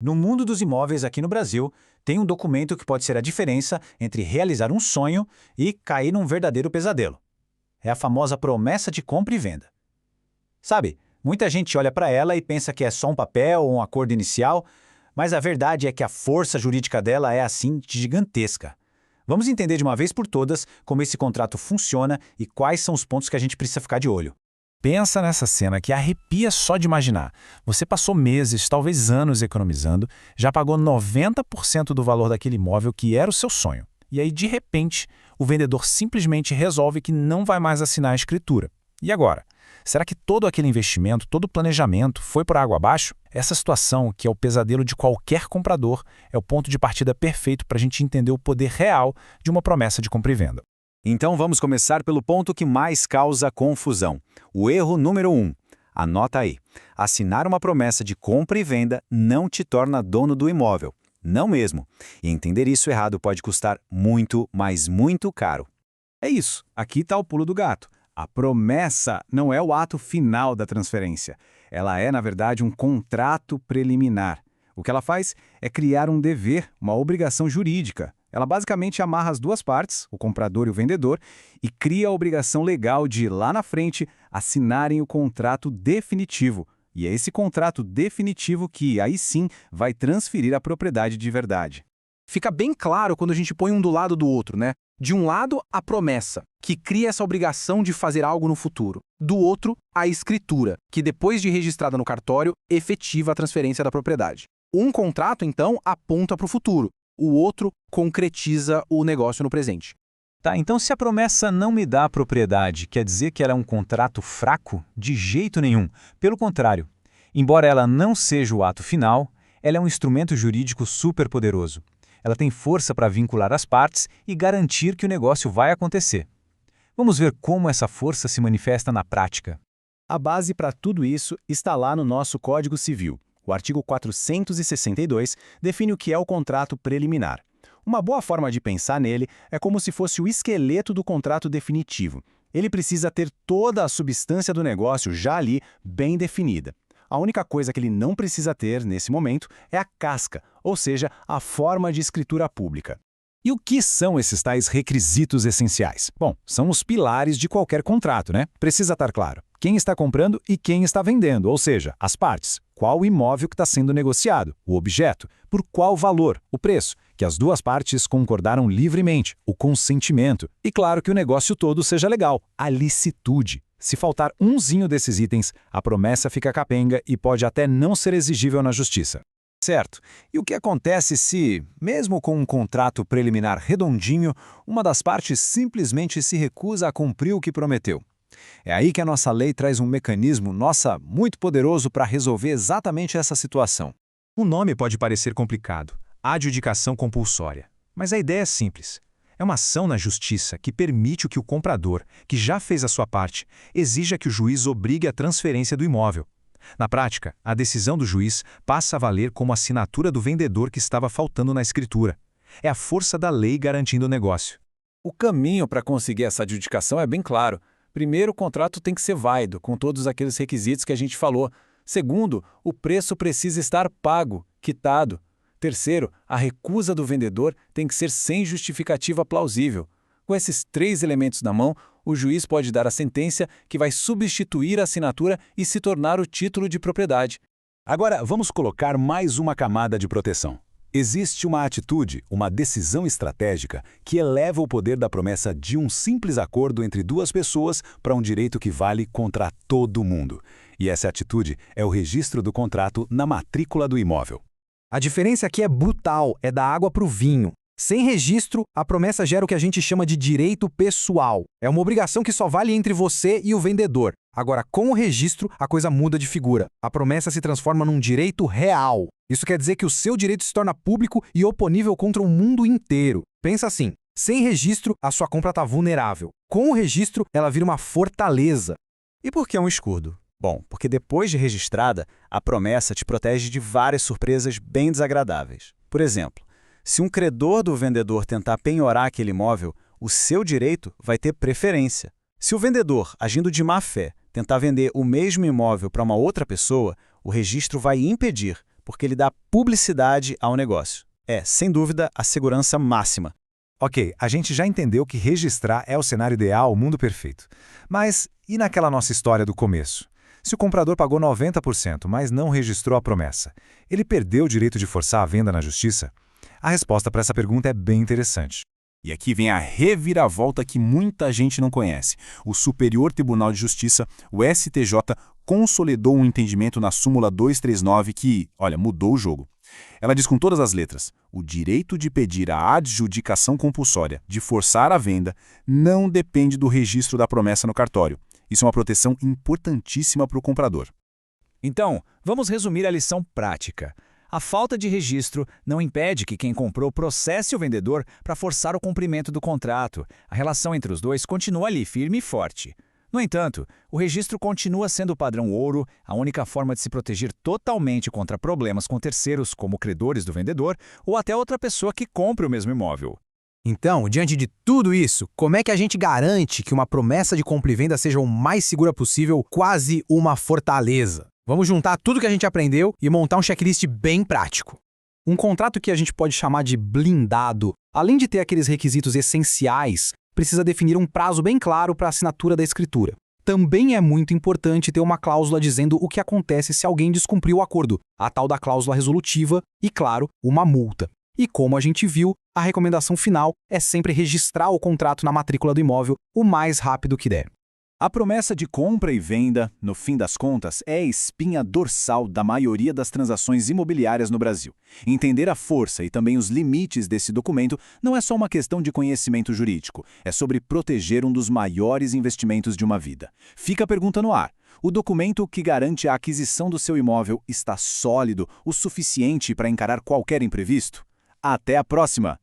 No mundo dos imóveis aqui no Brasil, tem um documento que pode ser a diferença entre realizar um sonho e cair num verdadeiro pesadelo. É a famosa promessa de compra e venda. Sabe, muita gente olha para ela e pensa que é só um papel ou um acordo inicial, mas a verdade é que a força jurídica dela é assim gigantesca. Vamos entender de uma vez por todas como esse contrato funciona e quais são os pontos que a gente precisa ficar de olho. Pensa nessa cena que arrepia só de imaginar. Você passou meses, talvez anos economizando, já pagou 90% do valor daquele imóvel que era o seu sonho. E aí, de repente, o vendedor simplesmente resolve que não vai mais assinar a escritura. E agora? Será que todo aquele investimento, todo o planejamento foi por água abaixo? Essa situação, que é o pesadelo de qualquer comprador, é o ponto de partida perfeito para a gente entender o poder real de uma promessa de compra e venda. Então vamos começar pelo ponto que mais causa confusão. O erro número 1. Anota aí. Assinar uma promessa de compra e venda não te torna dono do imóvel. Não mesmo. E entender isso errado pode custar muito, mas muito caro. É isso. Aqui está o pulo do gato. A promessa não é o ato final da transferência. Ela é, na verdade, um contrato preliminar. O que ela faz é criar um dever, uma obrigação jurídica. Ela basicamente amarra as duas partes, o comprador e o vendedor, e cria a obrigação legal de, lá na frente, assinarem o contrato definitivo. E é esse contrato definitivo que, aí sim, vai transferir a propriedade de verdade. Fica bem claro quando a gente põe um do lado do outro, né? De um lado, a promessa, que cria essa obrigação de fazer algo no futuro. Do outro, a escritura, que depois de registrada no cartório, efetiva a transferência da propriedade. Um contrato, então, aponta para o futuro. O outro concretiza o negócio no presente. Tá, então se a promessa não me dá a propriedade, quer dizer que ela é um contrato fraco? De jeito nenhum. Pelo contrário, embora ela não seja o ato final, ela é um instrumento jurídico super poderoso. Ela tem força para vincular as partes e garantir que o negócio vai acontecer. Vamos ver como essa força se manifesta na prática. A base para tudo isso está lá no nosso Código Civil. O artigo 462 define o que é o contrato preliminar. Uma boa forma de pensar nele é como se fosse o esqueleto do contrato definitivo. Ele precisa ter toda a substância do negócio já ali bem definida. A única coisa que ele não precisa ter, nesse momento, é a casca, ou seja, a forma de escritura pública. E o que são esses tais requisitos essenciais? Bom, são os pilares de qualquer contrato, né? Precisa estar claro quem está comprando e quem está vendendo, ou seja, as partes. Qual o imóvel que está sendo negociado, o objeto, por qual valor, o preço, que as duas partes concordaram livremente, o consentimento. E claro que o negócio todo seja legal, a licitude. Se faltar umzinho desses itens, a promessa fica capenga e pode até não ser exigível na justiça. Certo. E o que acontece se, mesmo com um contrato preliminar redondinho, uma das partes simplesmente se recusa a cumprir o que prometeu? É aí que a nossa lei traz um mecanismo, muito poderoso para resolver exatamente essa situação. O nome pode parecer complicado, adjudicação compulsória, mas a ideia é simples. É uma ação na justiça que permite que o comprador, que já fez a sua parte, exija que o juiz obrigue a transferência do imóvel. Na prática, a decisão do juiz passa a valer como assinatura do vendedor que estava faltando na escritura. É a força da lei garantindo o negócio. O caminho para conseguir essa adjudicação é bem claro. Primeiro, o contrato tem que ser válido, com todos aqueles requisitos que a gente falou. Segundo, o preço precisa estar pago, quitado. Terceiro, a recusa do vendedor tem que ser sem justificativa plausível. Com esses 3 elementos na mão, o juiz pode dar a sentença que vai substituir a assinatura e se tornar o título de propriedade. Agora, vamos colocar mais uma camada de proteção. Existe uma atitude, uma decisão estratégica que eleva o poder da promessa de um simples acordo entre duas pessoas para um direito que vale contra todo mundo. E essa atitude é o registro do contrato na matrícula do imóvel. A diferença aqui é brutal, é da água para o vinho. Sem registro, a promessa gera o que a gente chama de direito pessoal. É uma obrigação que só vale entre você e o vendedor. Agora, com o registro, a coisa muda de figura. A promessa se transforma num direito real. Isso quer dizer que o seu direito se torna público e oponível contra o mundo inteiro. Pensa assim, sem registro, a sua compra está vulnerável. Com o registro, ela vira uma fortaleza. E por que um escudo? Bom, porque depois de registrada, a promessa te protege de várias surpresas bem desagradáveis. Por exemplo, se um credor do vendedor tentar penhorar aquele imóvel, o seu direito vai ter preferência. Se o vendedor, agindo de má fé, tentar vender o mesmo imóvel para uma outra pessoa, o registro vai impedir, porque ele dá publicidade ao negócio. É, sem dúvida, a segurança máxima. Ok, a gente já entendeu que registrar é o cenário ideal, o mundo perfeito. Mas e naquela nossa história do começo? Se o comprador pagou 90%, mas não registrou a promessa, ele perdeu o direito de forçar a venda na justiça? A resposta para essa pergunta é bem interessante. E aqui vem a reviravolta que muita gente não conhece. O Superior Tribunal de Justiça, o STJ, consolidou um entendimento na súmula 239 que, olha, mudou o jogo. Ela diz com todas as letras: o direito de pedir a adjudicação compulsória, de forçar a venda, não depende do registro da promessa no cartório. Isso é uma proteção importantíssima para o comprador. Então, vamos resumir a lição prática. A falta de registro não impede que quem comprou processe o vendedor para forçar o cumprimento do contrato. A relação entre os dois continua ali, firme e forte. No entanto, o registro continua sendo o padrão ouro, a única forma de se proteger totalmente contra problemas com terceiros, como credores do vendedor, ou até outra pessoa que compre o mesmo imóvel. Então, diante de tudo isso, como é que a gente garante que uma promessa de compra e venda seja o mais segura possível, quase uma fortaleza? Vamos juntar tudo que a gente aprendeu e montar um checklist bem prático. Um contrato que a gente pode chamar de blindado, além de ter aqueles requisitos essenciais, precisa definir um prazo bem claro para a assinatura da escritura. Também é muito importante ter uma cláusula dizendo o que acontece se alguém descumprir o acordo, a tal da cláusula resolutiva e, claro, uma multa. E como a gente viu, a recomendação final é sempre registrar o contrato na matrícula do imóvel o mais rápido que der. A promessa de compra e venda, no fim das contas, é a espinha dorsal da maioria das transações imobiliárias no Brasil. Entender a força e também os limites desse documento não é só uma questão de conhecimento jurídico, é sobre proteger um dos maiores investimentos de uma vida. Fica a pergunta no ar: o documento que garante a aquisição do seu imóvel está sólido o suficiente para encarar qualquer imprevisto? Até a próxima!